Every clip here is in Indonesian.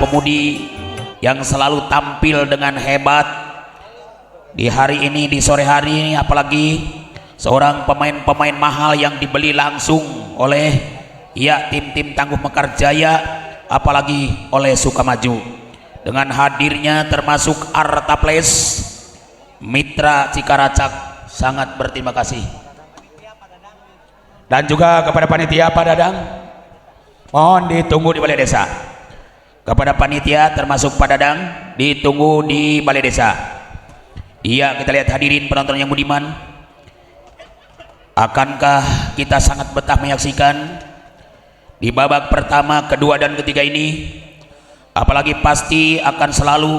pemudi yang selalu tampil dengan hebat di hari ini, di sore hari ini, apalagi seorang pemain-pemain mahal yang dibeli langsung oleh tim Tangguh Mekar Jaya, apalagi oleh Sukamaju. Dengan hadirnya termasuk Artaples Mitra Cikaracak, sangat berterima kasih. Dan juga kepada panitia Pak Dadang, mohon ditunggu di balai desa. Kepada panitia termasuk Pak Dadang, ditunggu di balai desa. Iya, kita lihat hadirin penonton yang budiman, akankah kita sangat betah menyaksikan di babak pertama, kedua dan ketiga ini? Apalagi pasti akan selalu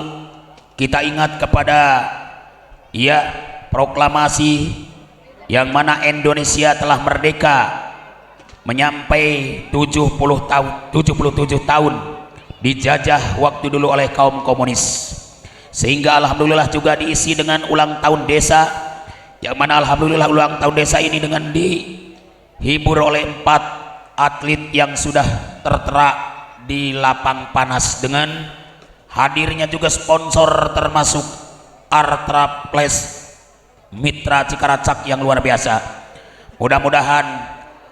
kita ingat kepada proklamasi yang mana Indonesia telah merdeka menyampai 77 tahun dijajah waktu dulu oleh kaum komunis, sehingga alhamdulillah juga diisi dengan ulang tahun desa, yang mana alhamdulillah ulang tahun desa ini dengan dihibur oleh 4 atlet yang sudah tertera di lapang panas, dengan hadirnya juga sponsor termasuk Artaples Mitra Cikaracak yang luar biasa. Mudah-mudahan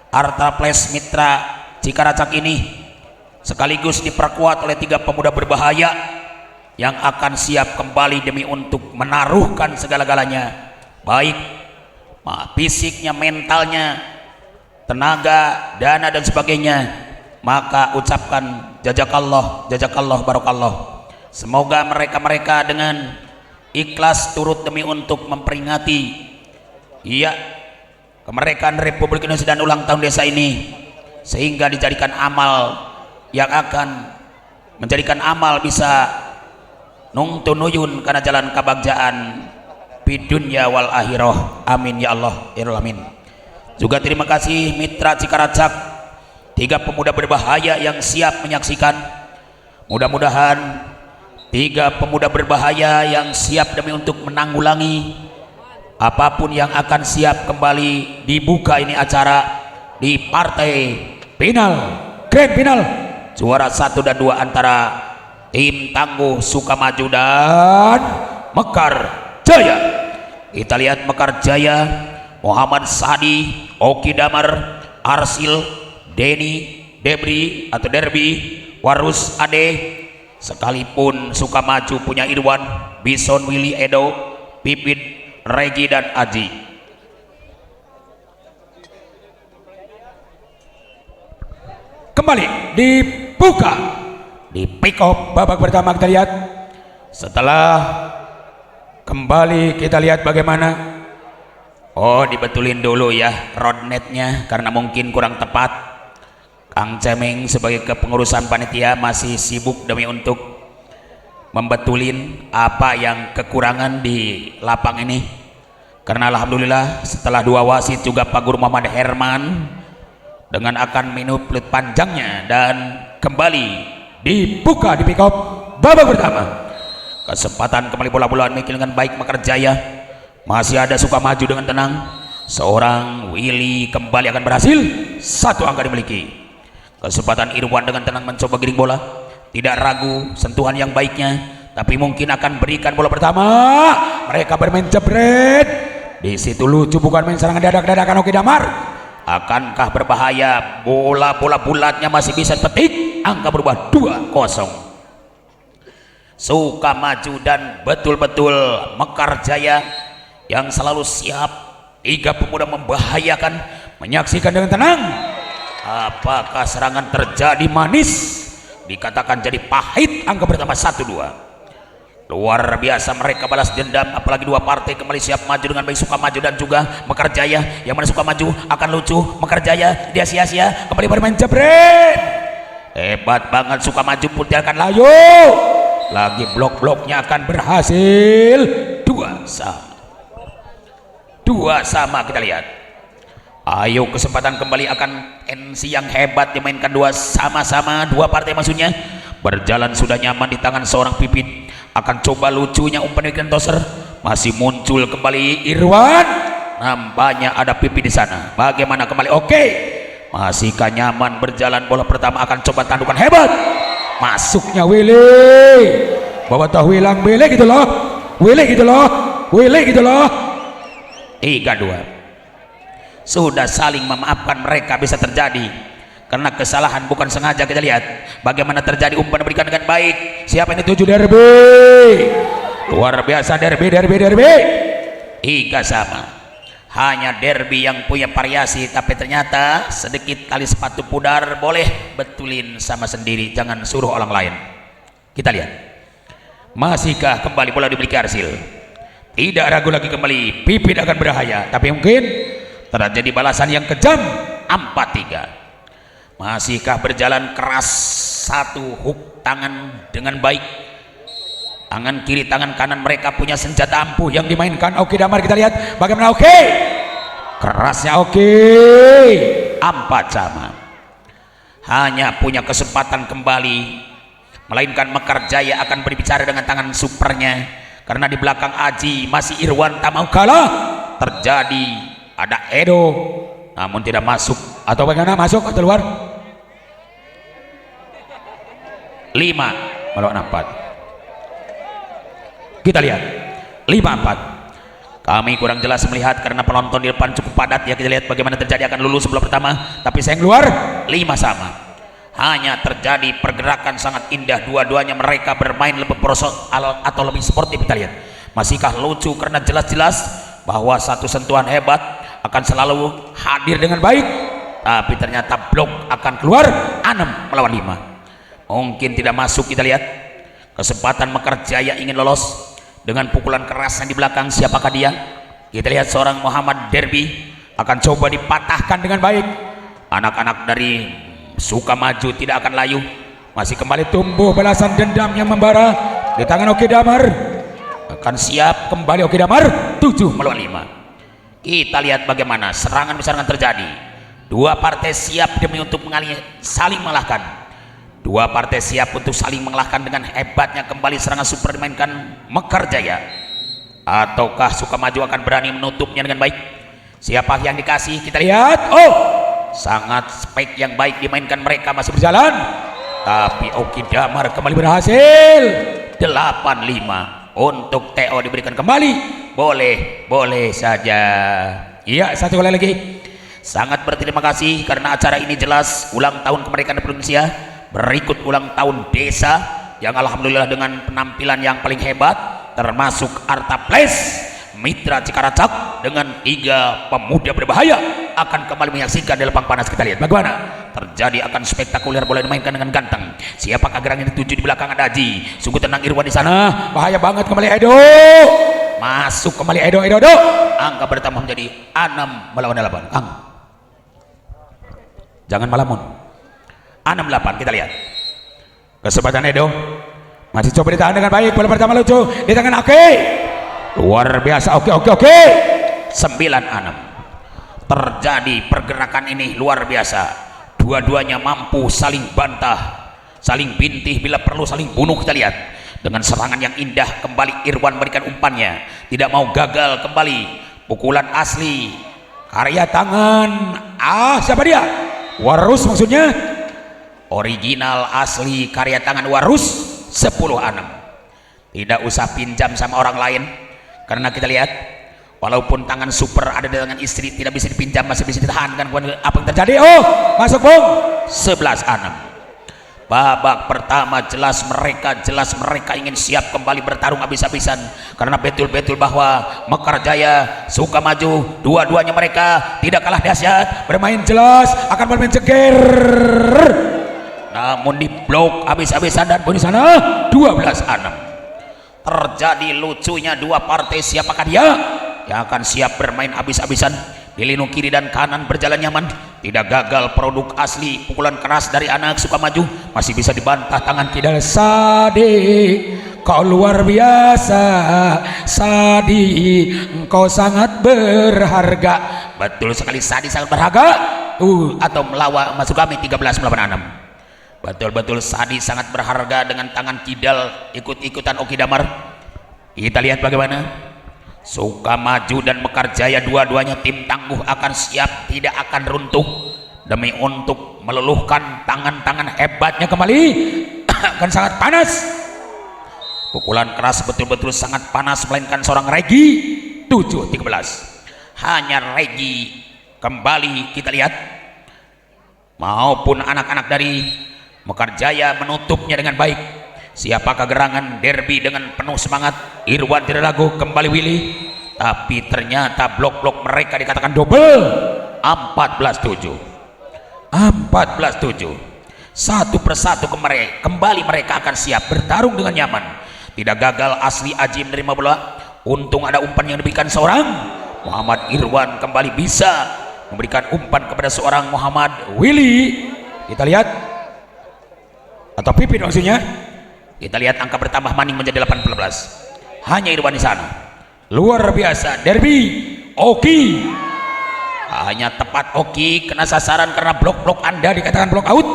Artaples Mitra Cikaracak ini sekaligus diperkuat oleh 3 pemuda berbahaya yang akan siap kembali demi untuk menaruhkan segala-galanya, baik fisiknya, mentalnya, tenaga, dana dan sebagainya. Maka ucapkan jazakallah, jazakallah, barokallah. Semoga mereka-mereka dengan ikhlas turut demi untuk memperingati kemerdekaan Republik Indonesia dan ulang tahun desa ini, sehingga dijadikan amal yang akan menjadikan amal bisa nungtunuyun karena jalan kebagjaan bidunya wal akhirah. Amin ya Allah ya Amin. Juga terima kasih Mitra Cikaracak, 3 pemuda berbahaya yang siap menyaksikan. Mudah-mudahan 3 pemuda berbahaya yang siap demi untuk menanggulangi apapun yang akan siap kembali dibuka ini acara di partai final, grand final, juara 1 dan 2 antara tim Tangguh Sukamaju dan Mekar Jaya. Kita lihat Mekar Jaya, Muhammad Sadi, Oki Damar, Arsil, Denny, Debri atau Derby, Warus Ade, sekalipun Sukamaju punya Irwan, Bison, Willy, Edo, Pipit, Regi dan Aji. Kembali dibuka di pick up babak pertama. Kita lihat setelah kembali, kita lihat bagaimana. Oh, dibetulin dulu ya roadnetnya karena mungkin kurang tepat. Kang Cemeng sebagai kepengurusan panitia masih sibuk demi untuk membetulin apa yang kekurangan di lapang ini, karena alhamdulillah setelah 2 wasit juga Pak Guru Muhammad Herman dengan akan minum pelut panjangnya, dan kembali dibuka di pick up babak pertama. Kesempatan kembali bola-bola mikir dengan baik Mekar Jaya, masih ada Sukamaju dengan tenang. Seorang Willy kembali akan berhasil, 1 angka dimiliki. Kesempatan Irwan dengan tenang mencoba giring bola, tidak ragu sentuhan yang baiknya, tapi mungkin akan berikan bola pertama. Mereka bermain jebret, di situ lucu, bukan main serangan dadak-dadakan Oki Damar. Akankah berbahaya? Bola-bola bulatnya masih bisa petik, angka berubah 2-0. Sukamaju dan betul-betul Mekar Jaya yang selalu siap, 3 pemuda membahayakan, menyaksikan dengan tenang. Apakah serangan terjadi manis? Dikatakan jadi pahit, angka pertama 1-2. Luar biasa mereka balas dendam, apalagi 2 partai kembali siap maju dengan baik, Sukamaju dan juga Mekar Jaya, yang mana Sukamaju akan lucu, Mekar Jaya dia sia-sia kembali bermain jebret. Hebat banget Sukamaju pun dia akan layu. Lagi blok-bloknya akan berhasil. 2-2 kita lihat. Ayo, kesempatan kembali akan NC yang hebat dimainkan 2 sama-sama, 2 partai maksudnya. Berjalan sudah nyaman di tangan seorang Pipit. Akan coba lucunya umpan dari toser. Masih muncul kembali Irwan. Nampaknya ada Pipit di sana. Bagaimana kembali? Oke. Masihkah nyaman berjalan bola pertama, akan coba tandukan hebat. masuknya Willy bawa tahu hilang Willy gitu loh, Willy gitu loh, Willy gitu loh. 3-2 sudah saling memaafkan, mereka bisa terjadi karena kesalahan bukan sengaja. Kita lihat bagaimana terjadi, umpan diberikan dengan baik. Siapa ini? 7 derby, luar biasa derby. 3 sama, hanya derby yang punya variasi, tapi ternyata sedikit tali sepatu pudar. Boleh betulin sama sendiri, jangan suruh orang lain. Kita lihat masihkah kembali bola diberi Arsil. Tidak ragu lagi kembali, Pipit akan berbahaya, tapi mungkin terjadi balasan yang kejam. 4-3 masihkah berjalan keras, satu hook tangan dengan baik, tangan kiri tangan kanan mereka punya senjata ampuh yang dimainkan Oki Damar. Kita lihat bagaimana Oki, kerasnya Oki. 4 sama, hanya punya kesempatan kembali, melainkan Mekar Jaya akan berbicara dengan tangan supernya, karena di belakang Aji masih Irwan tak mau kalah. Terjadi ada Edo namun tidak masuk, atau bagaimana, masuk atau luar? 5 melawan 4. Kita lihat 5-4. Kami kurang jelas melihat karena penonton di depan cukup padat ya. Kita lihat bagaimana terjadi, akan lulus sebelah pertama tapi sayang luar. 5 sama, hanya terjadi pergerakan sangat indah, dua-duanya mereka bermain lebih personal atau lebih sportif. Kita lihat masihkah lucu, karena jelas-jelas bahwa satu sentuhan hebat akan selalu hadir dengan baik, tapi ternyata blok akan keluar. 6 melawan 5, mungkin tidak masuk. Kita lihat kesempatan Mekar Jaya ingin lolos dengan pukulan kerasnya di belakang. Siapakah dia? Kita lihat seorang Muhammad Derby akan coba dipatahkan dengan baik. Anak-anak dari Sukamaju tidak akan layu, masih kembali tumbuh balasan dendam yang membara di tangan Oki Damar. Akan siap kembali Oki Damar. 7 melawan 5. Kita lihat bagaimana serangan besar akan terjadi. Dua partai siap demi untuk saling mengalahkan. Dua partai siap untuk saling mengalahkan dengan hebatnya kembali serangan super dimainkan Mekar Jaya. Ataukah Sukamaju akan berani menutupnya dengan baik? Siapa yang dikasih? Kita lihat. Oh, sangat spek yang baik dimainkan, mereka masih berjalan, tapi Oki Damar kembali berhasil. 8-5 untuk Teo diberikan kembali. Boleh saja. Iya, satu kali lagi. Sangat berterima kasih karena acara ini jelas ulang tahun kemerdekaan Republik Indonesia, berikut ulang tahun desa yang alhamdulillah dengan penampilan yang paling hebat, termasuk Arta Place Mitra Cikaracak dengan 3 pemuda berbahaya akan kembali menyaksikan di lapang panas. Kita lihat bagaimana terjadi, akan spektakuler, bola dimainkan dengan ganteng. Siapakah gerangan yang dituju di belakang? Ada Aji, sungguh tenang Irwan di sana, bahaya banget. Kembali Edo, masuk kembali Edo. Angka bertambah menjadi 6 melawan 8. Jangan malamun. 6-8. Kita lihat kesempatan Edo, masih coba ditahan dengan baik. Bola pertama lucu di tangan Oki, luar biasa. Oke. 9-6. Terjadi pergerakan ini luar biasa. Dua-duanya mampu saling bantah, saling bintih, bila perlu saling bunuh. Kita lihat dengan serangan yang indah kembali Irwan berikan umpannya, tidak mau gagal kembali. Pukulan asli karya tangan. Siapa dia? Warus maksudnya. Original asli karya tangan Warus. 10-6. Tidak usah pinjam sama orang lain, karena kita lihat walaupun tangan super ada di tangan istri, tidak bisa dipinjam, masih bisa ditahan. Kan apa yang terjadi? Oh, masuk Bung. 11-6. Babak pertama jelas mereka ingin siap kembali bertarung habis-habisan, karena betul-betul bahwa Mekar Jaya, Sukamaju, dua-duanya mereka tidak kalah dahsyat, bermain jelas, akan bermain ceger, namun diblok habis-habisan. Dan di sana 12-6. Terjadi lucunya dua partai. Siapakah dia yang akan siap bermain habis-habisan? Di lini kiri dan kanan berjalan nyaman, tidak gagal produk asli. Pukulan keras dari anak Sukamaju masih bisa dibantah tangan kidal. Sadi, kau luar biasa. Sadi, engkau sangat berharga. Betul sekali, Sadi sangat berharga. Atau melawan masuk kami 13-6. Betul-betul Sadi sangat berharga dengan tangan kidal ikut-ikutan Oki Damar. Kita lihat bagaimana Sukamaju dan Mekar Jaya, dua-duanya tim tangguh, akan siap, tidak akan runtuh demi untuk meluluhkan tangan-tangan hebatnya kembali. akan sangat panas. Pukulan keras betul-betul sangat panas, melainkan seorang Regi. 7-13. Hanya Regi kembali kita lihat, maupun anak-anak dari Mekarjaya menutupnya dengan baik. Siapakah gerangan derby dengan penuh semangat? Irwan tidak ragu, kembali Willy, tapi ternyata blok-blok mereka dikatakan double. 14-7. 14-7. Satu persatu kembali mereka akan siap bertarung dengan nyaman. Tidak gagal Asli Aji menerima bola. Untung ada umpan yang diberikan seorang Muhammad Irwan, kembali bisa memberikan umpan kepada seorang Muhammad Willy. Kita lihat, atau Pipin maksudnya. Kita lihat angka bertambah maning menjadi 18. Hanya Irwan di sana. Luar biasa derby. Oki. Hanya tepat Oki kena sasaran karena blok-blok Anda dikatakan blok out.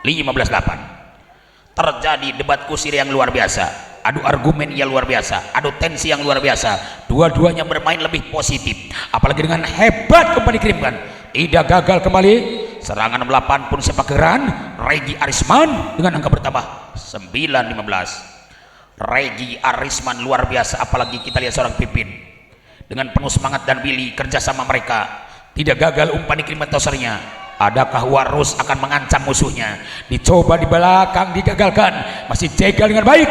15-8. Terjadi debat kusir yang luar biasa. Adu argumen yang luar biasa, adu tensi yang luar biasa. Dua-duanya bermain lebih positif, apalagi dengan hebat kembali dikirimkan. Tidak gagal kembali. Serangan 8 pun sepak geran Regi Arisman dengan angka bertambah 9-15. Regi Arisman luar biasa, apalagi kita lihat seorang Pipin dengan penuh semangat dan Billy kerjasama mereka. Tidak gagal umpan dikirim tosernya. Adakah Warus akan mengancam musuhnya? Dicoba di belakang, digagalkan. Masih jegal dengan baik.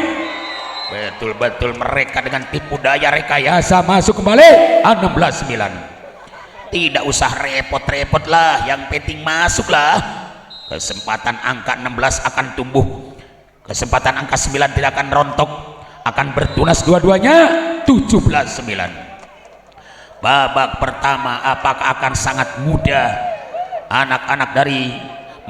Betul-betul mereka dengan tipu daya rekayasa masuk kembali. 16-9. Tidak usah repot-repot lah, yang penting masuk lah. Kesempatan angka 16 akan tumbuh, kesempatan angka 9 tidak akan rontok, akan bertunas dua-duanya. 17-9. Babak pertama apakah akan sangat mudah? Anak-anak dari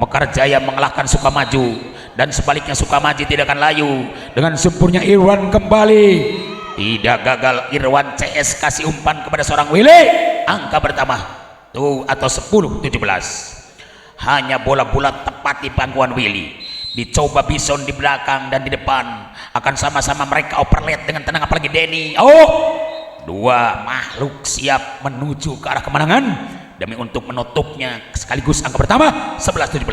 Mekarjaya mengalahkan Sukamaju, dan sebaliknya Sukamaji tidak akan layu. Dengan sempurnya Irwan kembali. Tidak gagal Irwan CS kasih umpan kepada seorang Willy. Angka bertambah tuh atau 10-17. Hanya bola-bola tepat di pangkuan Willy. Dicoba Bison di belakang dan di depan. Akan sama-sama mereka overlap dengan tenang, apalagi Denny. Dua makhluk siap menuju ke arah kemenangan demi untuk menutupnya sekaligus angka pertama. 11-17.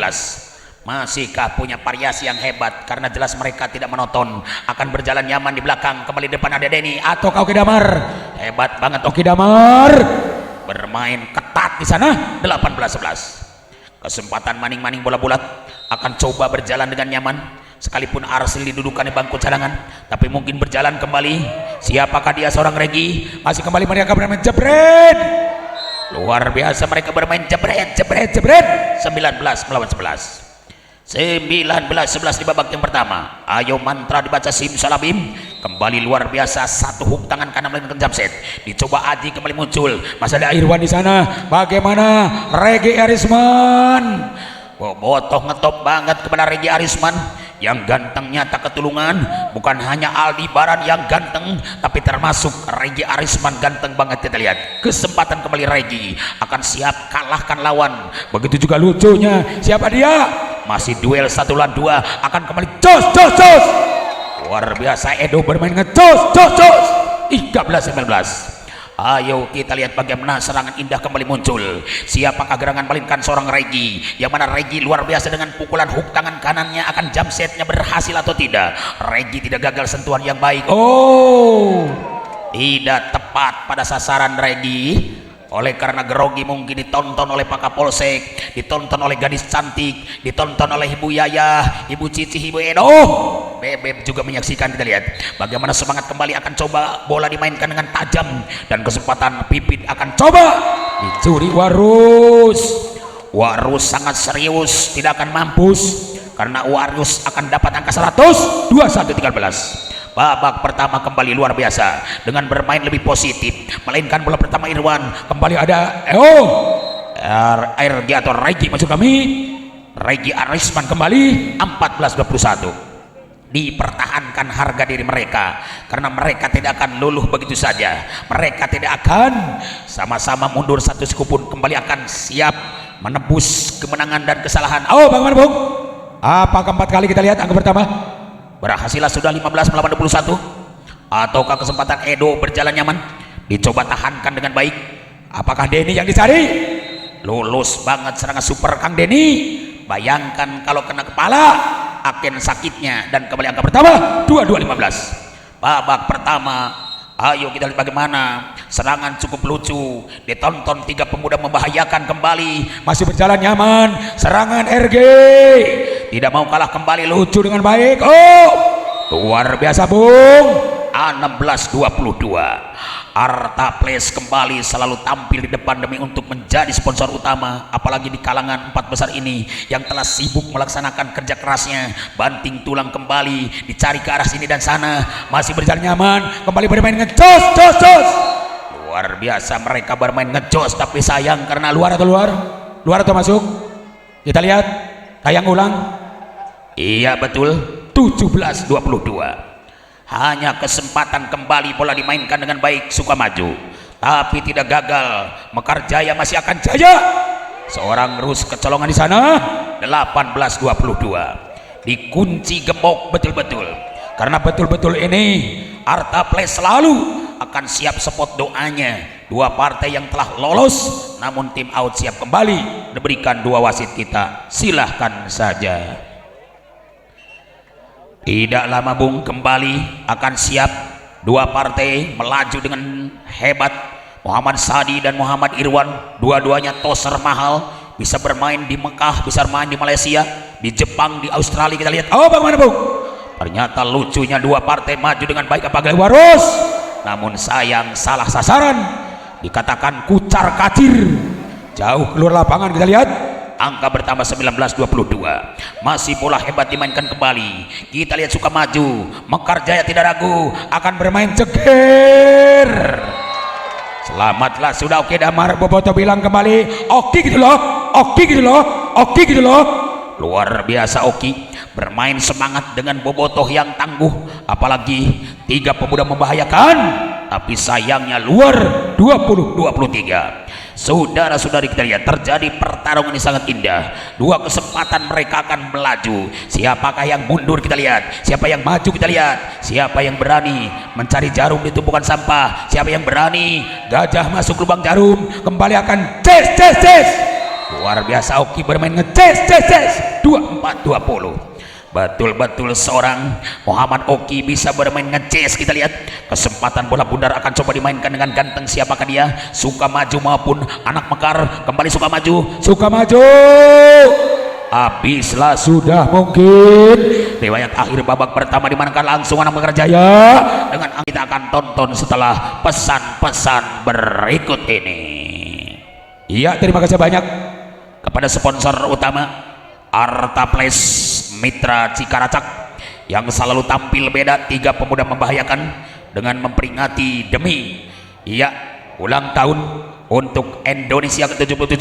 Masihkah punya variasi yang hebat? Karena jelas mereka tidak menonton. Akan berjalan nyaman di belakang. Kembali depan ada Denny atau Oki Damar. Hebat banget Oki Damar. Bermain ketat di sana. 18-11. Kesempatan maning-maning bola bulat. Akan coba berjalan dengan nyaman. Sekalipun Arsil didudukan di bangku cadangan, tapi mungkin berjalan kembali. Siapakah dia? Seorang Regi. Masih kembali mereka bermain jebret. Luar biasa mereka bermain jebret. 19 melawan 11. 19-11 di babak yang pertama. Ayo mantra dibaca simsalabim. Kembali luar biasa, satu hook tangan kanan melakukan jump set. Dicoba Aji kembali muncul. Masih ada Irwan di sana. Bagaimana Regi Arisman? Botoh ngetop banget kepada Regi Arisman. Yang gantengnya tak ketulungan. Bukan hanya Aldi Baran yang ganteng, tapi termasuk Regi Arisman ganteng banget. Kita lihat kesempatan kembali Regi akan siap kalahkan lawan. Begitu juga lucunya, siapa dia? Masih duel 1 lawan 2. Akan kembali jos. Luar biasa Edo bermain ngejos. 13-19. Ayo kita lihat bagaimana serangan indah kembali muncul. Siapakah gerangan melainkan seorang Regi, yang mana Regi luar biasa dengan pukulan hook tangan kanannya. Akan jump setnya berhasil atau tidak? Regi tidak gagal sentuhan yang baik. Tidak tepat pada sasaran Regi. Oleh karena grogi mungkin ditonton oleh Pak Kapolsek, ditonton oleh gadis cantik, ditonton oleh Ibu Yaya, Ibu Cici, Ibu Edo. Bebek juga menyaksikan. Kita lihat bagaimana semangat kembali. Akan coba bola dimainkan dengan tajam, dan kesempatan Pipit akan coba dicuri Warus sangat serius, tidak akan mampus karena Warus akan dapat angka 100. 21-13. Babak pertama kembali luar biasa dengan bermain lebih positif, melainkan bola pertama Irwan. Kembali ada RG atau Regi maksud kami. Regi Arisman kembali. 14-21. Dipertahankan harga diri mereka, karena mereka tidak akan luluh begitu saja. Mereka tidak akan sama-sama mundur satu sekupun. Kembali akan siap menebus kemenangan dan kesalahan. Bagaimana Bung? Apa keempat kali kita lihat angka pertama? Berhasillah sudah 15 melawan 21. Ataukah kesempatan Edo berjalan nyaman? Dicoba tahankan dengan baik. Apakah Denny yang dicari? Lulus banget serangan super Kang Denny. Bayangkan kalau kena kepala. aken sakitnya dan kembali angka pertama 22-15. Babak pertama, ayo kita lihat bagaimana serangan cukup lucu, ditonton tiga pemuda membahayakan kembali, masih berjalan nyaman, serangan RG tidak mau kalah kembali, lucu dengan baik. Oh, luar biasa Bung. 16-22. Arta Place kembali selalu tampil di depan demi untuk menjadi sponsor utama, apalagi di kalangan empat besar ini yang telah sibuk melaksanakan kerja kerasnya, banting tulang kembali, dicari ke arah sini dan sana, masih berjalan nyaman, kembali bermain ngejos, jos. Luar biasa mereka bermain ngejos, tapi sayang karena luar atau masuk. Kita lihat tayang ulang. Iya betul, 17-22. Hanya kesempatan kembali bola dimainkan dengan baik Sukamaju, tapi tidak gagal. Mekarjaya masih akan jaya. Seorang Rus kecolongan di sana. 18-22. Dikunci gembok betul-betul. Karena betul-betul ini Arta Place selalu akan siap spot doanya. Dua partai yang telah lolos namun tim out siap kembali diberikan dua wasit kita. Silahkan saja. Tidak lama Bung, kembali akan siap dua partai melaju dengan hebat. Muhammad Sadi dan Muhammad Irwan, dua-duanya toser mahal, bisa bermain di Mekah, bisa bermain di Malaysia, di Jepang, di Australia. Kita lihat, oh bagaimana Bung, ternyata lucunya dua partai maju dengan baik apalagi Warus, namun sayang salah sasaran, dikatakan kucar kacir, jauh keluar lapangan. Kita lihat angka bertambah 19-22. Masih bola hebat dimainkan kembali. Kita lihat Sukamaju, Mekarjaya tidak ragu akan bermain ceger. Selamatlah sudah. Oke Damar, Boboto bilang kembali Oki gitu loh. Luar biasa Oki bermain semangat dengan Bobotoh yang tangguh, apalagi tiga pemuda membahayakan, tapi sayangnya luar. 20-23. Saudara-saudari kita lihat terjadi pertarungan ini sangat indah. Dua kesempatan mereka akan melaju. Siapakah yang mundur kita lihat, siapa yang maju kita lihat, siapa yang berani mencari jarum di tumpukan sampah, siapa yang berani gajah masuk lubang jarum, kembali akan ces. Luar biasa Oki bermain ngeces. 24-20. Betul-betul seorang Muhammad Oki bisa bermain ngeces. Kita lihat kesempatan bola bundar akan coba dimainkan dengan ganteng. Siapakah dia? Sukamaju maupun anak Mekar. Kembali Sukamaju. Habislah sudah mungkin riwayat akhir babak pertama dimainkan langsung anak Mekarjaya. Dengan kita akan tonton setelah pesan-pesan berikut ini. Iya, terima kasih banyak kepada sponsor utama Arta Place Mitra Cikaracak yang selalu tampil beda, tiga pemuda membahayakan dengan memperingati demi ulang tahun untuk Indonesia ke-77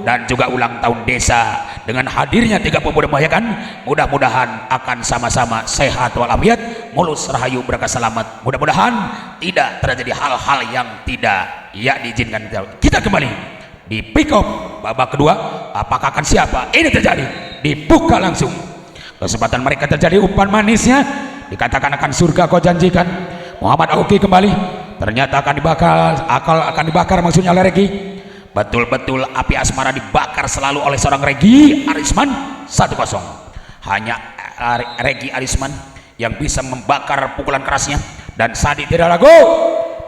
dan juga ulang tahun desa. Dengan hadirnya tiga pemuda membahayakan, mudah-mudahan akan sama-sama sehat walafiat, mulus rahayu berkah selamat. Mudah-mudahan tidak terjadi hal-hal yang tidak diizinkan. Kita kembali di pick up babak kedua. Apakah akan siapa ini terjadi? Dibuka langsung. Kesempatan mereka terjadi, umpan manisnya dikatakan akan surga kau janjikan. Muhammad Oki kembali, ternyata akan dibakar maksudnya oleh Regi. Betul-betul api asmara dibakar selalu oleh seorang Regi Arisman. 1-0. Hanya Regi Arisman yang bisa membakar pukulan kerasnya, dan Sadi tidak ragu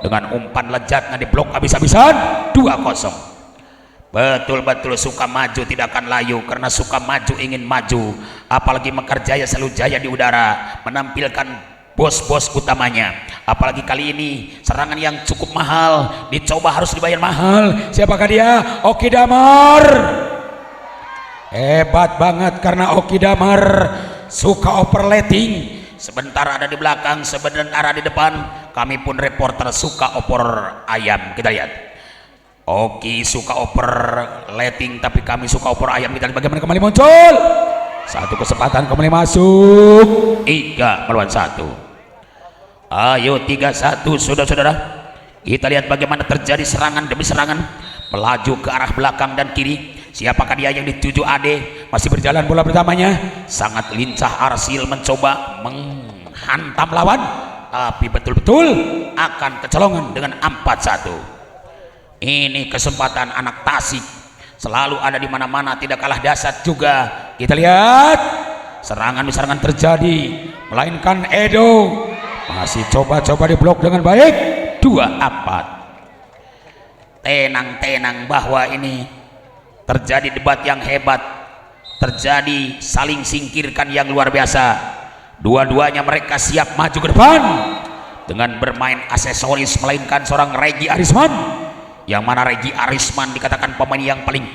dengan umpan lezatnya di blok habis-habisan. 2-0. Betul-betul Sukamaju tidak akan layu, karena Sukamaju ingin maju, apalagi Mekarjaya selalu jaya di udara menampilkan bos-bos utamanya. Apalagi kali ini serangan yang cukup mahal dicoba, harus dibayar mahal. Siapakah dia? Oki Damar. Hebat banget karena Oki Damar suka operating, sebentar ada di belakang, sebentar ada di depan. Kami pun reporter suka opor ayam. Kita lihat Oki suka operating, tapi kami suka opor ayam. Kita lihat bagaimana kembali muncul. Satu kesempatan kembali masuk. 3-1. Ayo 3-1 saudara-saudara. Kita lihat bagaimana terjadi serangan demi serangan, melaju ke arah belakang dan kiri. Siapakah dia yang dituju Ade? Masih berjalan bola pertamanya, sangat lincah Arsil mencoba menghantam lawan, tapi betul-betul akan kecolongan dengan 4-1. Ini kesempatan anak Tasik, selalu ada di mana-mana, tidak kalah dahsyat juga. Kita lihat serangan terjadi, melainkan Edo masih coba-coba diblok dengan baik. 24. Tenang bahwa ini terjadi debat yang hebat, terjadi saling singkirkan yang luar biasa. Dua-duanya mereka siap maju ke depan dengan bermain aksesoris, melainkan seorang Regi Arisman, yang mana Regi Arisman dikatakan pemain yang paling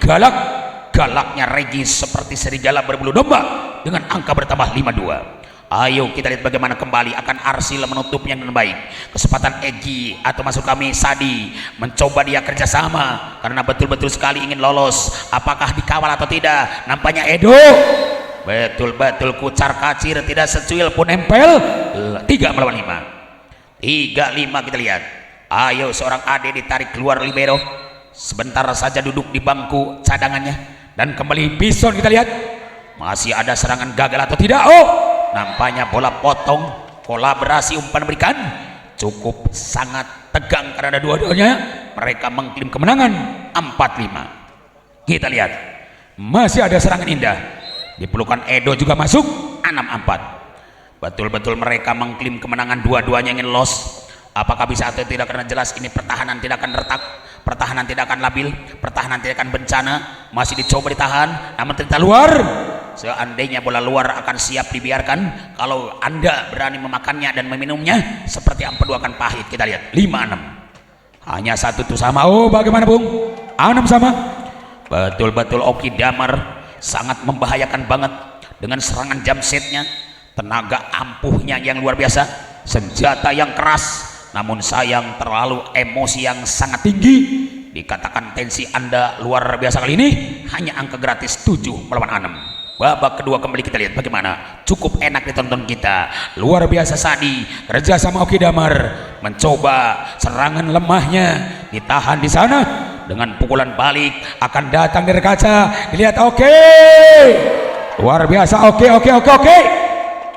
galaknya Regi seperti serigala berbulu domba dengan angka bertambah 52. Ayo kita lihat bagaimana kembali akan Arsil menutupnya dengan baik. Kesempatan Egi atau masuk kami Sadi mencoba dia kerjasama karena betul-betul sekali ingin lolos. Apakah dikawal atau tidak? Nampaknya Edo betul-betul kucar kacir, tidak secuil pun nempel. 3 melawan 5. 3-5 kita lihat. Ayo seorang Ade ditarik keluar libero, sebentar saja duduk di bangku cadangannya, dan kembali Bison kita lihat. Masih ada serangan gagal atau tidak? Nampaknya bola potong, kolaborasi umpan berikan cukup sangat tegang karena dua-duanya mereka mengklaim kemenangan 4-5. Kita lihat masih ada serangan indah, dipelukan Edo juga masuk 6-4. Betul-betul mereka mengklaim kemenangan, dua-duanya ingin loss. Apakah bisa atau tidak? Karena jelas ini pertahanan tidak akan retak, pertahanan tidak akan labil, pertahanan tidak akan bencana. Masih dicoba ditahan, namun ternyata luar. Seandainya bola luar akan siap dibiarkan, kalau Anda berani memakannya dan meminumnya, seperti empedu akan pahit. Kita lihat 5-6. Hanya satu tuh sama. Bagaimana Bung? 6 sama. Betul-betul Oki Damar sangat membahayakan banget dengan serangan jump setnya, tenaga ampuhnya yang luar biasa, senjata yang keras, namun sayang terlalu emosi yang sangat tinggi. Dikatakan tensi Anda luar biasa kali ini, hanya angka gratis 7 melawan 6. Babak kedua kembali kita lihat bagaimana cukup enak ditonton kita. Luar biasa Sadi kerja sama Oki Damar mencoba serangan lemahnya, ditahan di sana dengan pukulan balik akan datang dari kaca. Dilihat luar biasa. Oke.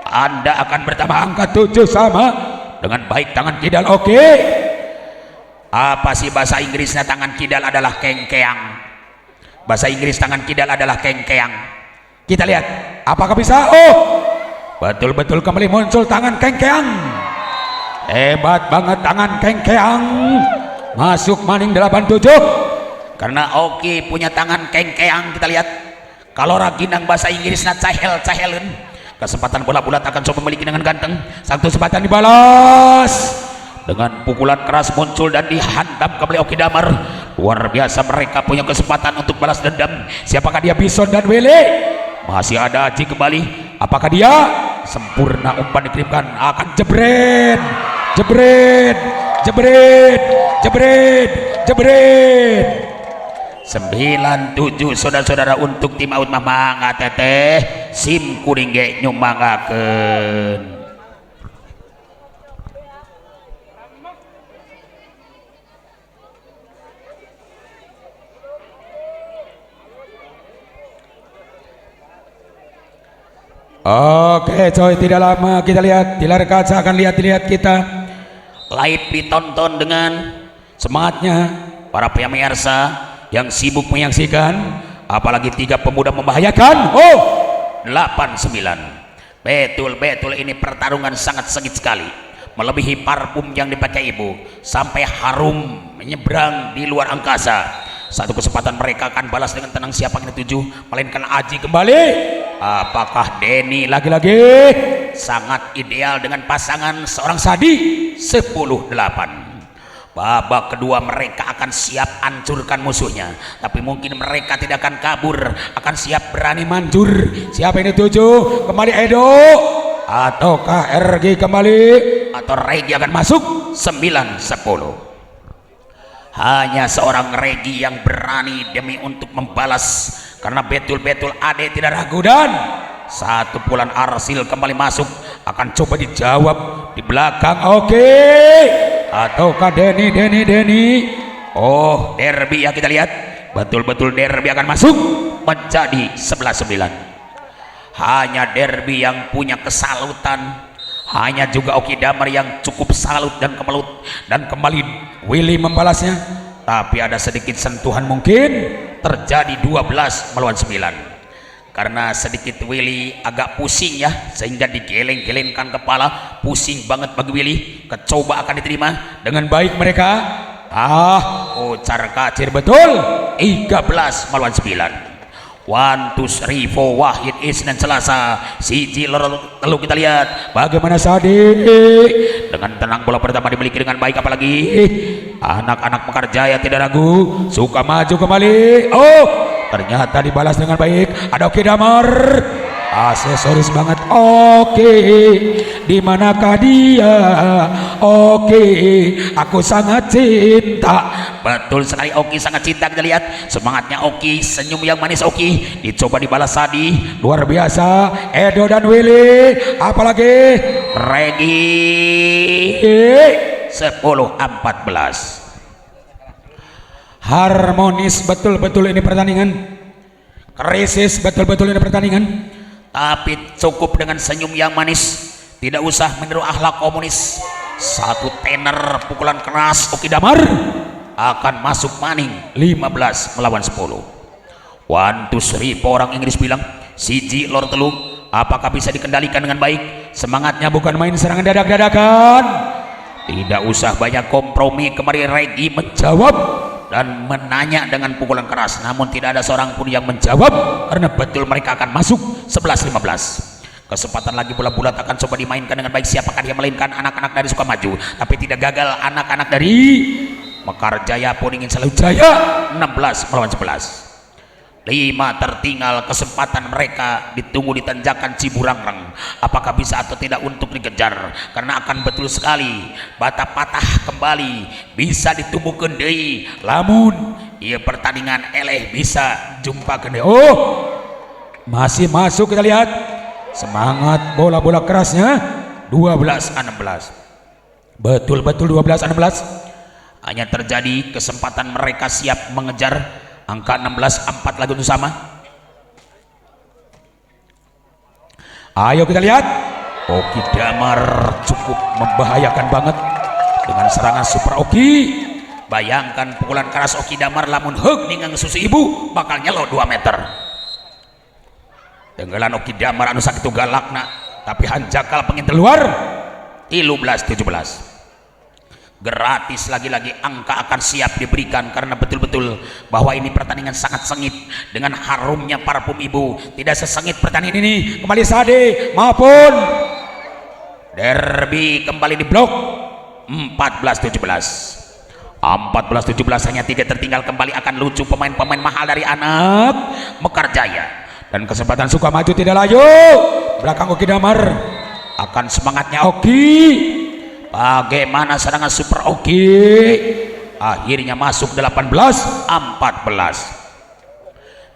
Anda akan bertambah angka 7 sama dengan baik tangan Kidal. Apa sih bahasa Inggrisnya tangan Kidal adalah kengkeang. Bahasa Inggris tangan Kidal adalah kengkeang. Kita lihat apakah bisa. Betul-betul kembali muncul tangan kengkeang. Hebat banget tangan kengkeang. Masuk maning 87. Karena Oki punya tangan kengkeang. Kita lihat kalau raginang bahasa Inggrisnya cahel-cahelen. Kesempatan bola bulat akan coba memiliki dengan ganteng. Satu kesempatan dibalas dengan pukulan keras muncul dan dihantam kembali Oki Damar. Luar biasa, mereka punya kesempatan untuk balas dendam. Siapakah dia? Bison dan Wele. Masih ada Aji kembali. Apakah dia? Sempurna umpan dikirimkan, akan jebret 97 saudara-saudara untuk tim Out Mangga teteh sim kuring ge nyumbanggakeun. Oke coy, tidak lama kita lihat di layar kaca, akan dilihat kita live ditonton dengan semangatnya para pemirsa yang sibuk menyaksikan, apalagi 3 pemuda membahayakan. 8-9. Betul ini pertarungan sangat sengit sekali, melebihi parfum yang dipakai ibu, sampai harum menyeberang di luar angkasa. Satu kesempatan mereka akan balas dengan tenang. Siapa yang dituju? Melainkan Aji kembali. Apakah Denny lagi-lagi sangat ideal dengan pasangan seorang Sadi 10-8. Babak kedua mereka akan siap hancurkan musuhnya, tapi mungkin mereka tidak akan kabur, akan siap berani manjur. Siapa yang dituju? Kembali Edo ataukah RG kembali, atau Regi akan masuk 9-10. Hanya seorang Regi yang berani demi untuk membalas, karena betul-betul Ade tidak ragu, dan satu pukulan Arsil kembali masuk, akan coba dijawab di belakang. Ataukah Denny? Derby ya, kita lihat betul-betul Derby akan masuk menjadi 11-9. Hanya Derby yang punya kesalutan, hanya juga Oki Damar yang cukup salut dan kemelut, dan kembali Willy membalasnya, tapi ada sedikit sentuhan mungkin terjadi. 12-9. karena sedikit Willy agak pusing ya, sehingga digeleng-gelengkan kepala, pusing banget bagi Willy. Kecoba akan diterima dengan baik mereka. Ucar kacir betul. 13 melawan 9. 1, 2, 3, 4 Wahid Isnan Selasa siji loro telu. Kita lihat bagaimana Sadi dengan tenang, bola pertama dimiliki dengan baik. Apalagi anak-anak Mekarjaya tidak ragu, suka maju kembali. Ternyata dibalas dengan baik. Ada Oki Damar, aksesoris banget. Oke, di manakah dia? Oke, aku sangat cinta. Betul sekali, Oki sangat cinta. Kita lihat semangatnya Oki, senyum yang manis Oki. Dicoba dibalas Sadi, luar biasa. Edo dan Willy, apalagi Regi. 10-14. Harmonis betul-betul ini pertandingan. Krisis betul-betul ini pertandingan. Tapi cukup dengan senyum yang manis, tidak usah meniru akhlak komunis. Satu tener pukulan keras Oki Damar akan masuk maning. 15 melawan 10. 1, 2, 3 orang Inggris bilang siji lor telu. Apakah bisa dikendalikan dengan baik? Semangatnya bukan main serangan dadak-dadakan. Tidak usah banyak kompromi. Kemarin Regi menjawab dan menanya dengan pukulan keras, namun tidak ada seorang pun yang menjawab karena betul mereka akan masuk. 11-15. Kesempatan lagi bola bulat akan coba dimainkan dengan baik. Siapakah dia? Melainkan anak-anak dari Sukamaju, tapi tidak gagal. Anak-anak dari Mekarjaya pun ingin selalu jaya. 16 melawan 11. 5 tertinggal. Kesempatan mereka ditunggu di tanjakan Ciburangrang. Apakah bisa atau tidak untuk dikejar? Karena akan betul sekali bata patah kembali, bisa ditumbuhkan deui. Lamun ia pertandingan eleh bisa jumpa kene. Masih masuk. Kita lihat semangat bola-bola kerasnya. 12-16. Betul-betul 12-16. Hanya terjadi kesempatan mereka siap mengejar. Angka 16-4 lagi untuk sama. Ayo kita lihat. Oki Damar cukup membahayakan banget dengan serangan super Oki. Bayangkan pukulan keras Oki Damar lamun heug ningang susu ibu bakal nyelo 2 meter. Tenggelan Oki Damar anu sakitu galakna, tapi hanjakal pengen keluar. 13-17. Gratis lagi-lagi angka akan siap diberikan karena betul-betul bahwa ini pertandingan sangat sengit dengan harumnya parfum ibu. Tidak sesengit pertandingan ini. Kembali Sade maupun Derby kembali di blok. 14-17. 14-17, hanya 3 tertinggal. Kembali akan lucu pemain-pemain mahal dari anak Mekarjaya. Dan kesempatan Sukamaju tidak layu. Belakang Oki Damar akan semangatnya Oki. Bagaimana serangan super Oki? Akhirnya masuk. 18-14.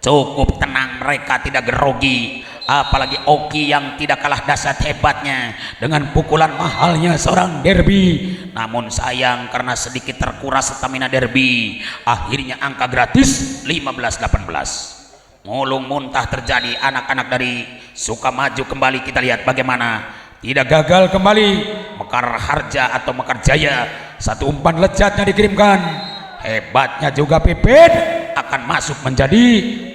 Cukup tenang, mereka tidak grogi. Apalagi Oki yang tidak kalah dahsyat hebatnya dengan pukulan mahalnya seorang Derby. Namun sayang karena sedikit terkuras stamina Derby, akhirnya angka gratis. 15-18. Ngulung muntah terjadi. Anak-anak dari Sukamaju kembali. Kita lihat bagaimana tidak gagal kembali Mekar Harja atau Mekarjaya. Satu umpan lezatnya dikirimkan. Hebatnya juga Pipin akan masuk menjadi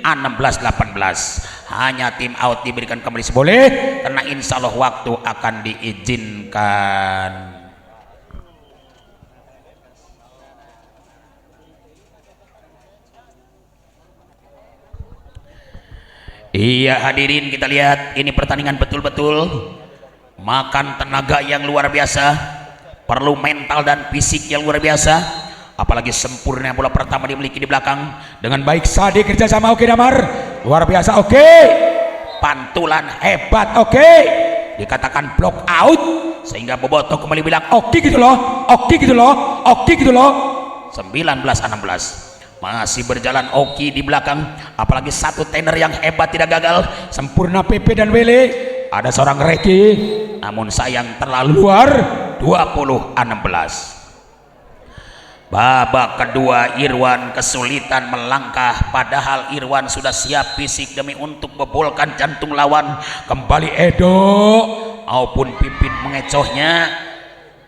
16-18. Hanya tim out diberikan kembali seboleh karena insya Allah waktu akan diizinkan. Iya hadirin, kita lihat ini pertandingan betul-betul makan tenaga yang luar biasa, perlu mental dan fisik yang luar biasa. Apalagi sempurna bola pertama dimiliki di belakang dengan baik. Sadi kerjasama Oki Damar luar biasa. Oke, pantulan hebat. Oke, dikatakan block out sehingga Boboto kembali bilang Oki gitu loh, Oki gitu loh, Oki gitu loh. 19-16 masih berjalan Oki di belakang. Apalagi satu tener yang hebat tidak gagal. Sempurna PP dan Wele. Ada seorang Reki, namun sayang terlalu luar. 20-16. Babak kedua Irwan kesulitan melangkah, padahal Irwan sudah siap fisik demi untuk membolkan jantung lawan. Kembali Edo maupun Pipit mengecohnya.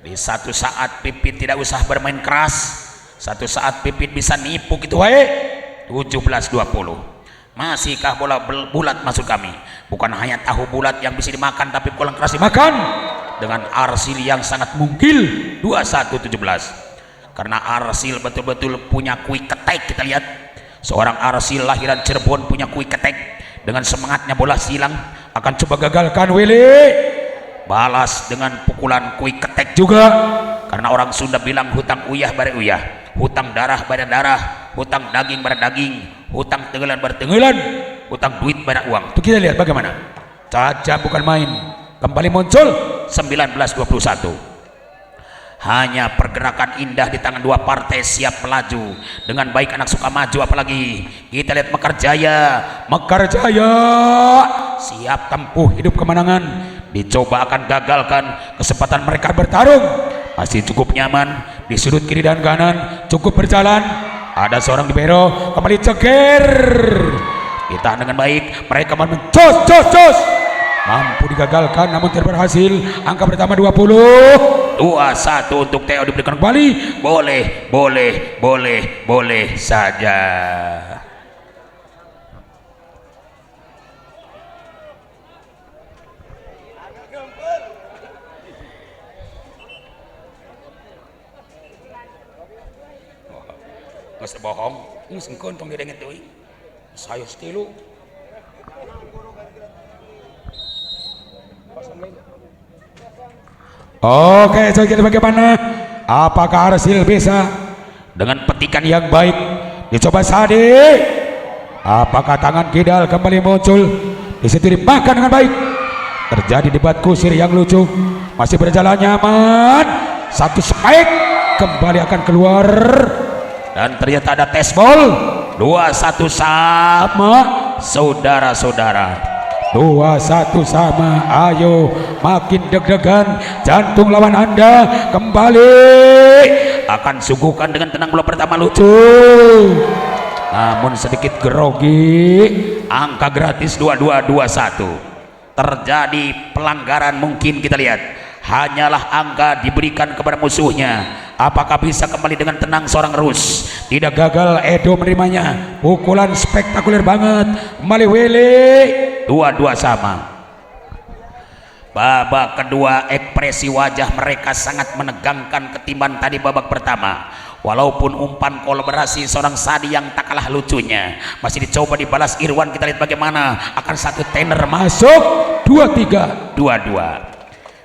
Di satu saat Pipit tidak usah bermain keras, satu saat Pipit bisa nipu gitu wae. 17-20. Masihkah bola bulat maksud kami? Bukan hanya tahu bulat yang bisa dimakan, tapi kurang keras Makan dengan Arsil yang sangat mungkil 21-17. Karena Arsil betul-betul punya kui ketek. Kita lihat seorang Arsil lahiran Cirebon punya kui ketek. Dengan semangatnya bola silang akan coba gagalkan Willy. Balas dengan pukulan kui ketek juga. Karena orang Sunda bilang hutang uyah bare uyah, hutang darah bare darah, hutang daging bare daging, hutang tenggelan bare tenggelan, hutang duit bare uang. Itu kita lihat bagaimana. Caca bukan main. Kembali muncul 19-21. Hanya pergerakan indah di tangan dua partai siap melaju dengan baik. Anak Sukamaju apalagi kita lihat Mekar Jaya siap tempuh hidup kemenangan. Dicoba akan gagalkan kesempatan mereka bertarung. Masih cukup nyaman di sudut kiri dan kanan, cukup berjalan. Ada seorang libero kembali ceger, ditahan dengan baik. Mereka mencos mampu digagalkan namun tidak berhasil. Angka pertama 20-21 untuk Theo diberikan kembali. Boleh saja. Nggak bohong, ini sengkon tong didengen tuh. Saya stilu. Oke, so kita bagaimana? Apakah Arsil bisa dengan petikan yang baik? Dicoba Sadi. Apakah tangan kidal kembali muncul? Di situ dimakan dengan baik. Terjadi debat kusir yang lucu. Masih berjalan nyaman. Satu spike kembali akan keluar. Dan ternyata ada tes ball 2-1 sama saudara-saudara. 2-1 sama. Ayo makin deg-degan jantung lawan Anda. Kembali akan suguhkan dengan tenang bola pertama lucu, namun sedikit grogi. Angka gratis 22-21. Terjadi pelanggaran mungkin kita lihat. Hanyalah angka diberikan kepada musuhnya. Apakah bisa kembali dengan tenang seorang Rus? Tidak gagal Edo menerimanya. Pukulan spektakuler banget. Kembali Willy. 2-2 sama. Babak kedua ekspresi wajah mereka sangat menegangkan ketimbang tadi babak pertama. Walaupun umpan kolaborasi seorang Sadi yang tak kalah lucunya masih dicoba dibalas Irwan. Kita lihat bagaimana akan satu tener masuk. 2-3 2-2.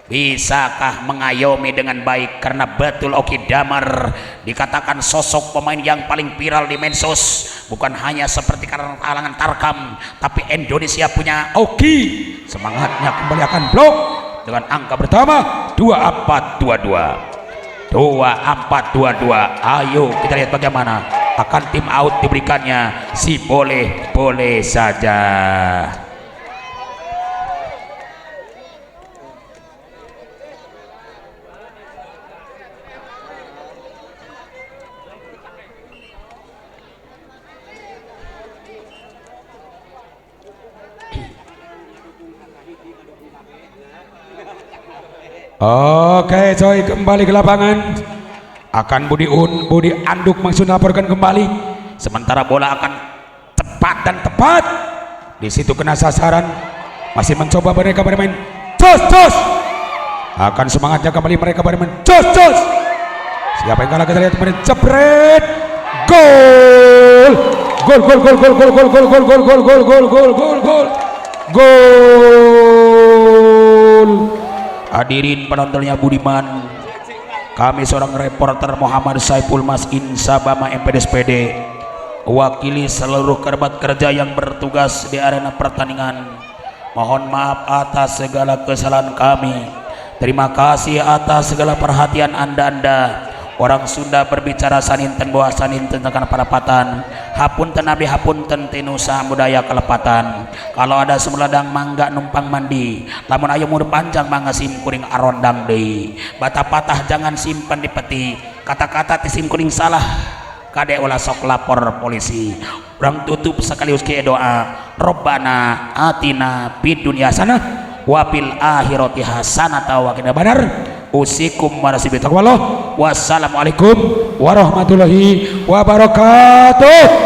Bisakah mengayomi dengan baik? Karena betul Oki Damar dikatakan sosok pemain yang paling viral di medsos. Bukan hanya seperti kalangan Tarkam, tapi Indonesia punya Oki. Semangatnya kembali akan blok dengan angka pertama 24-22. 24-22. Ayo kita lihat bagaimana akan tim out diberikannya si boleh saja. Oke coy, kembali ke lapangan. Akan Budi Anduk maksud laporkan kembali. Sementara bola akan tepat. Di situ kena sasaran. Masih mencoba mereka bermain cos. Akan semangatnya kembali mereka bermain cos. Siapa yang kalah kita lihat kemarin. Jepret. Gol. Hadirin penontonnya Budiman, kami seorang reporter Muhammad Saiful Mas'in Sabama MPDSPD wakili seluruh kerabat kerja yang bertugas di arena pertandingan. Mohon maaf atas segala kesalahan kami. Terima kasih atas segala perhatian anda. Orang Sunda berbicara saninten bahwa saninten tekan parapatan, hapunten abdi hapunten tinusa budaya kelepatan. Kalau ada semeladang mangga numpang mandi, lamun ayo umur panjang mangga sim kuring arondang deui. Bata patah jangan simpan di peti, kata-kata ti sim kuring salah kade ulah sok lapor polisi. Urang tutup sekaligus ke doa, Robbana atina fid dunya hasanah wa fil akhirati hasanah wa qina benar. Usikum warahmatullahi wabarakatuh. Wassalamualaikum warahmatullahi wabarakatuh.